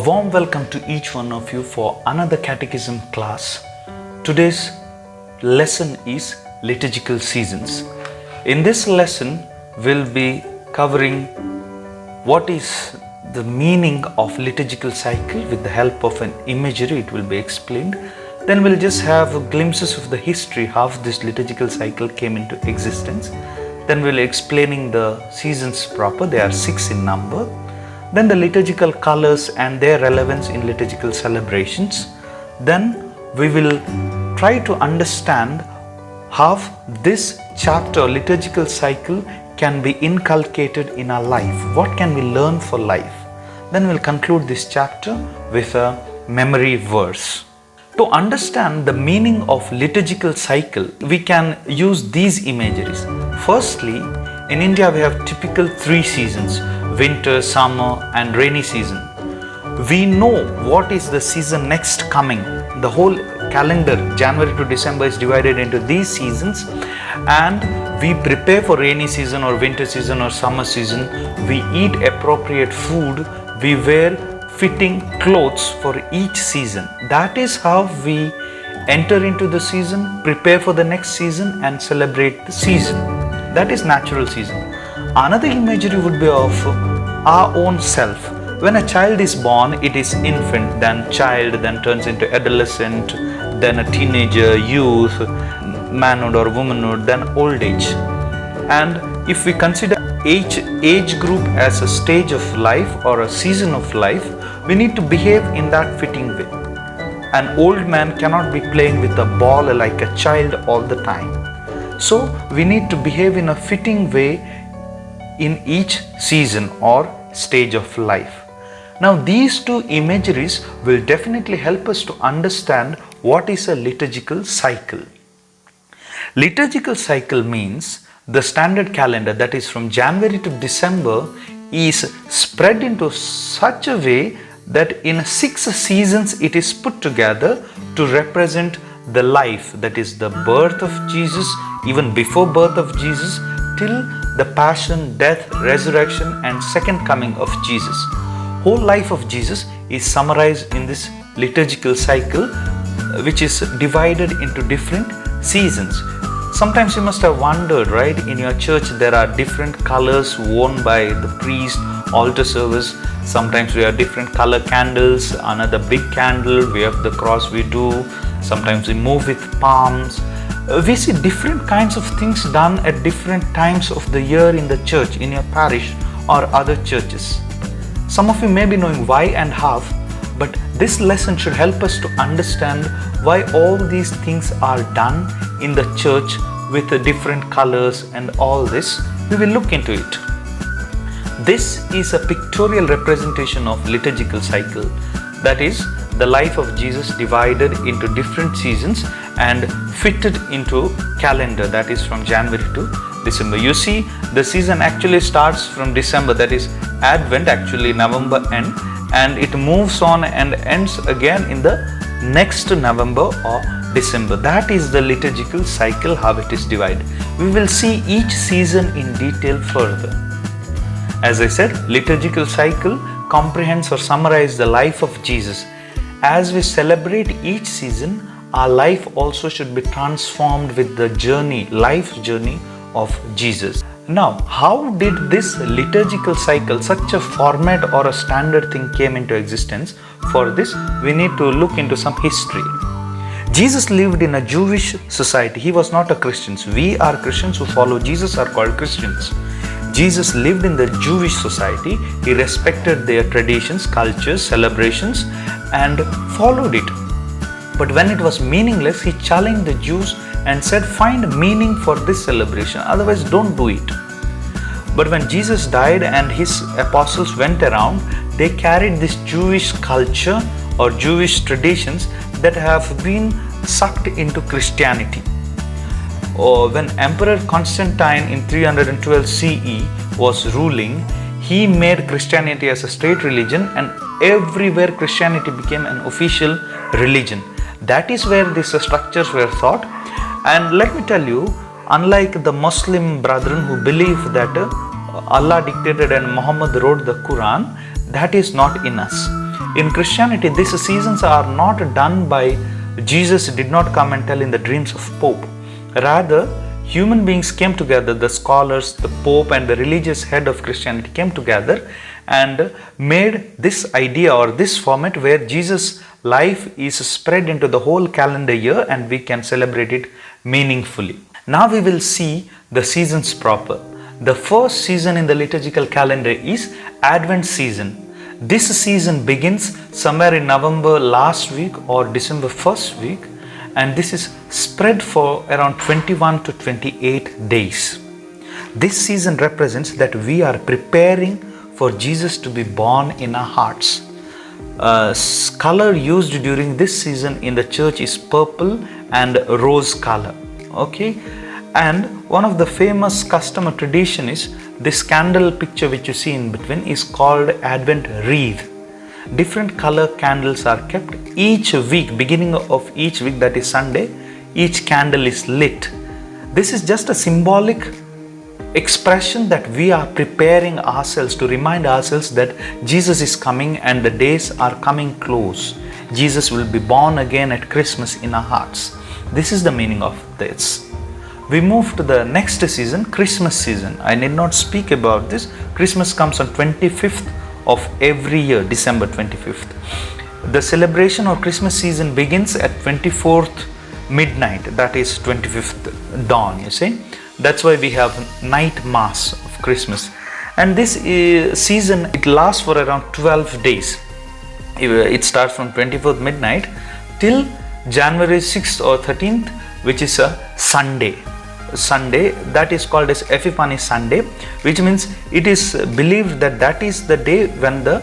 Warm welcome to each one of you for another catechism class. Today's lesson is liturgical seasons. In this lesson, we'll be covering what is the meaning of liturgical cycle. With the help of an imagery, it will be explained. Then we'll just have glimpses of the history, how this liturgical cycle came into existence. Then we'll be explaining the seasons proper. They are 6 in number. Then the liturgical colors and their relevance in liturgical celebrations. Then we will try to understand how this chapter, liturgical cycle, can be inculcated in our life. What can we learn for life? Then we'll conclude this chapter with a memory verse. To understand the meaning of liturgical cycle, we can use these imageries. Firstly, in India we have typical 3 seasons: winter, summer and rainy season. We know what is the season next coming. The whole calendar, January to December, is divided into these seasons, and we prepare for rainy season or winter season or summer season. We eat appropriate food, we wear fitting clothes for each season. That is how we enter into the season, prepare for the next season and celebrate the season. That is natural season. Another imagery would be of our own self. When a child is born, it is infant, then child, then turns into adolescent, then a teenager, youth, manhood or womanhood, then old age. And if we consider age group as a stage of life or a season of life, we need to behave in that fitting way. An old man cannot be playing with a ball like a child all the time. So we need to behave in a fitting way in each season or stage of life. Now these two imageries will definitely help us to understand what is a liturgical cycle. Liturgical cycle means the standard calendar, that is from January to December, is spread into such a way that in 6 seasons it is put together to represent the life, that is the birth of Jesus, even before birth of Jesus, till the passion, death, resurrection and second coming of Jesus. Whole life of Jesus is summarized in this liturgical cycle, which is divided into different seasons. Sometimes you must have wondered, right? In your church there are different colors worn by the priest, altar service. Sometimes we have different color candles, another big candle, we have the cross we do. Sometimes we move with palms. We see different kinds of things done at different times of the year in the church, in your parish or other churches. Some of you may be knowing why and how, but this lesson should help us to understand why all these things are done in the church with the different colors and all this. We will look into it. This is a pictorial representation of liturgical cycle, that is the life of Jesus divided into different seasons and fitted into calendar, that is from January to December. You see, the season actually starts from December, that is Advent, actually November end, and it moves on and ends again in the next November or December. That is the liturgical cycle, how it is divided. We will see each season in detail further. As I said, liturgical cycle comprehends or summarizes the life of Jesus. As we celebrate each season, our life also should be transformed with the journey, life journey of Jesus. Now, how did this liturgical cycle, such a format or a standard thing, came into existence? For this, we need to look into some history. Jesus lived in a Jewish society. He was not a Christian. We are Christians who follow Jesus are called Christians. Jesus lived in the Jewish society. He respected their traditions, cultures, celebrations and followed it. But when it was meaningless, he challenged the Jews and said, find meaning for this celebration, otherwise don't do it. But when Jesus died and his apostles went around, they carried this Jewish culture or Jewish traditions that have been sucked into Christianity. When Emperor Constantine in 312 CE was ruling, he made Christianity as a state religion, and everywhere Christianity became an official religion. That is where these structures were thought. And let me tell you, unlike the Muslim brethren who believe that Allah dictated and Muhammad wrote the Quran, that is not in us. In Christianity, these seasons are not done by Jesus did not come and tell in the dreams of Pope. Rather, human beings came together, the scholars, the Pope and the religious head of Christianity came together and made this idea or this format where Jesus' life is spread into the whole calendar year and we can celebrate it meaningfully. Now we will see the seasons proper. The first season in the liturgical calendar is Advent season. This season begins somewhere in November last week or December first week, and this is spread for around 21 to 28 days. This season represents that we are preparing for Jesus to be born in our hearts. Color used during this season in the church is purple and rose color. Okay, and one of the famous custom or tradition is this candle picture which you see in between is called Advent wreath. Different color candles are kept each week, beginning of each week, that is Sunday, each candle is lit. This is just a symbolic expression that we are preparing ourselves to remind ourselves that Jesus is coming and the days are coming close. Jesus will be born again at Christmas in our hearts. This is the meaning of this. We move to the next season, Christmas season. I need not speak about this. Christmas comes on 25th of every year, December 25th. The celebration of Christmas season begins at 24th midnight, that is 25th dawn, you see. That's why we have night mass of Christmas. And this season, it lasts for around 12 days. It starts from 24th midnight till January 6th or 13th, which is a Sunday, that is called as Epiphany Sunday, which means it is believed that that is the day when the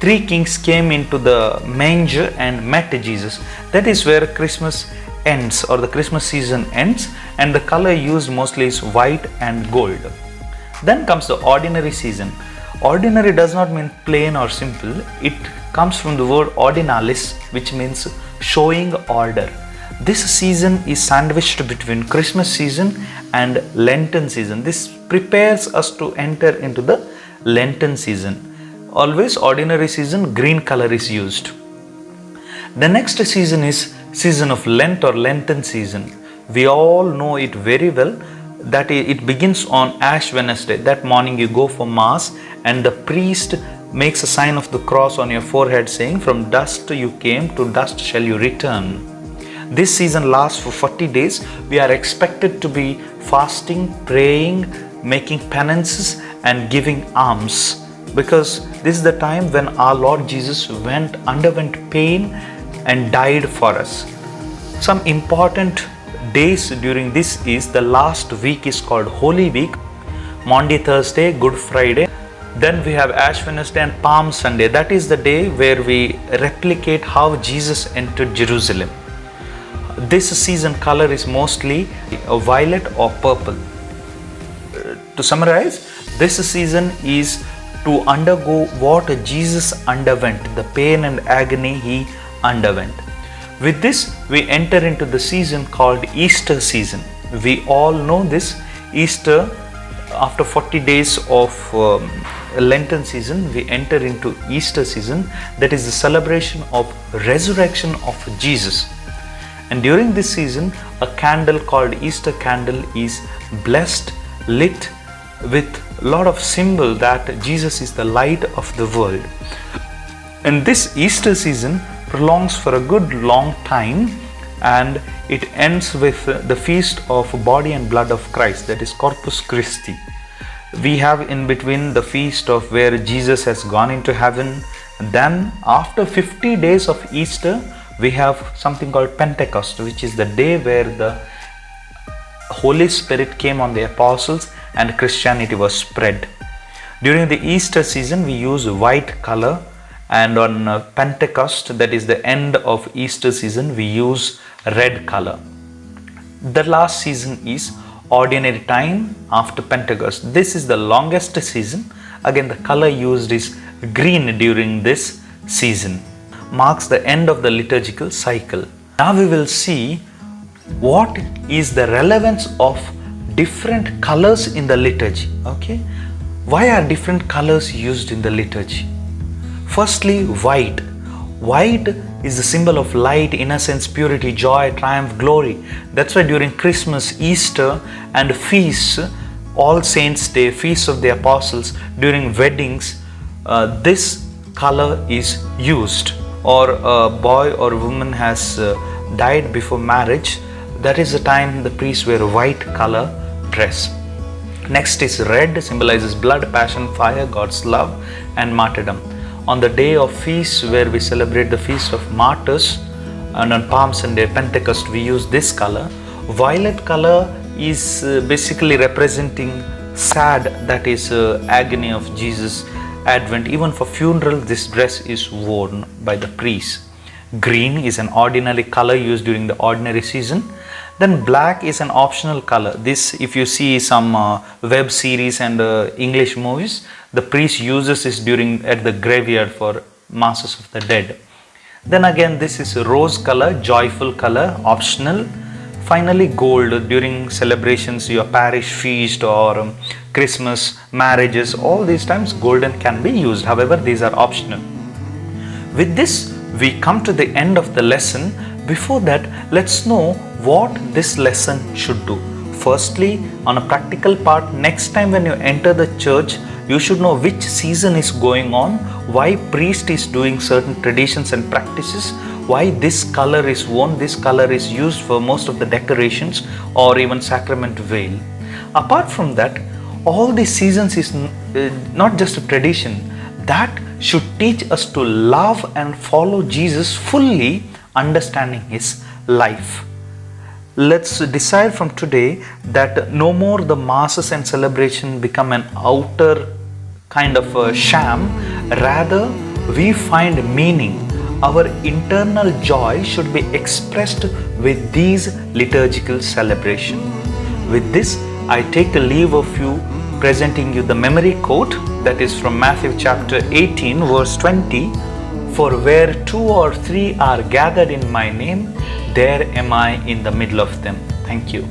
three kings came into the manger and met Jesus. That is where Christmas ends or the Christmas season ends, and the color used mostly is white and gold. Then comes the ordinary season. Ordinary does not mean plain or simple. It comes from the word ordinalis, which means showing order. This season is sandwiched between Christmas season and Lenten season. This prepares us to enter into the Lenten season. Always ordinary season, green color is used. The next season is season of Lent or Lenten season. We all know it very well that it begins on Ash Wednesday. That morning you go for Mass and the priest makes a sign of the cross on your forehead saying, "From dust you came, to dust shall you return." This season lasts for 40 days. We are expected to be fasting, praying, making penances and giving alms, because this is the time when our Lord Jesus underwent pain and died for us. Some important days during this is the last week is called Holy Week, Maundy Thursday, Good Friday. Then we have Ash Wednesday and Palm Sunday. That is the day where we replicate how Jesus entered Jerusalem. This season color is mostly violet or purple. To summarize, this season is to undergo what Jesus underwent, the pain and agony he underwent. With this, we enter into the season called Easter season. We all know this. Easter, after 40 days of Lenten season, we enter into Easter season. That is the celebration of resurrection of Jesus. And during this season, a candle called Easter candle is blessed, lit with a lot of symbol that Jesus is the light of the world. And this Easter season prolongs for a good long time, and it ends with the feast of body and blood of Christ, that is Corpus Christi. We have in between the feast of where Jesus has gone into heaven. Then after 50 days of Easter, we have something called Pentecost, which is the day where the Holy Spirit came on the apostles and Christianity was spread. During the Easter season, we use white color, and on Pentecost, that is the end of Easter season, we use red color. The last season is ordinary time after Pentecost. This is the longest season. Again, the color used is green during this season. Marks the end of the liturgical cycle. Now we will see what is the relevance of different colors in the liturgy. Okay, why are different colors used in the liturgy? Firstly, white. White is the symbol of light, innocence, purity, joy, triumph, glory. That's why during Christmas, Easter and feasts, All Saints Day, Feast of the Apostles, during weddings, this color is used. Or a boy or woman has died before marriage, that is the time the priests wear a white color dress. Next is red, symbolizes blood, passion, fire, God's love and martyrdom. On the day of feast where we celebrate the feast of martyrs, and on Palm Sunday, Pentecost, we use this color. Violet color is basically representing sad, that is agony of Jesus' advent. Even for funeral, this dress is worn by the priest. Green is an ordinary color used during the ordinary season. Then black is an optional color. This, if you see some web series and English movies, the priest uses this at the graveyard for masses of the dead. Then again, this is rose color, joyful color, optional. Finally, gold during celebrations, your parish feast or Christmas, marriages, all these times golden can be used. However, these are optional. With this, we come to the end of the lesson. Before that, let's know what this lesson should do. Firstly, on a practical part, next time when you enter the church, you should know which season is going on, why priest is doing certain traditions and practices, why this color is worn, this color is used for most of the decorations or even sacrament veil. Apart from that, all these seasons is not just a tradition, that should teach us to love and follow Jesus fully, understanding his life. Let's decide from today that no more the masses and celebration become an outer kind of a sham. Rather, we find meaning. Our internal joy should be expressed with these liturgical celebration. With this, I take a leave of you, presenting you the memory quote that is from Matthew chapter 18 verse 20. For where 2 or 3 are gathered in my name, there am I in the middle of them. Thank you.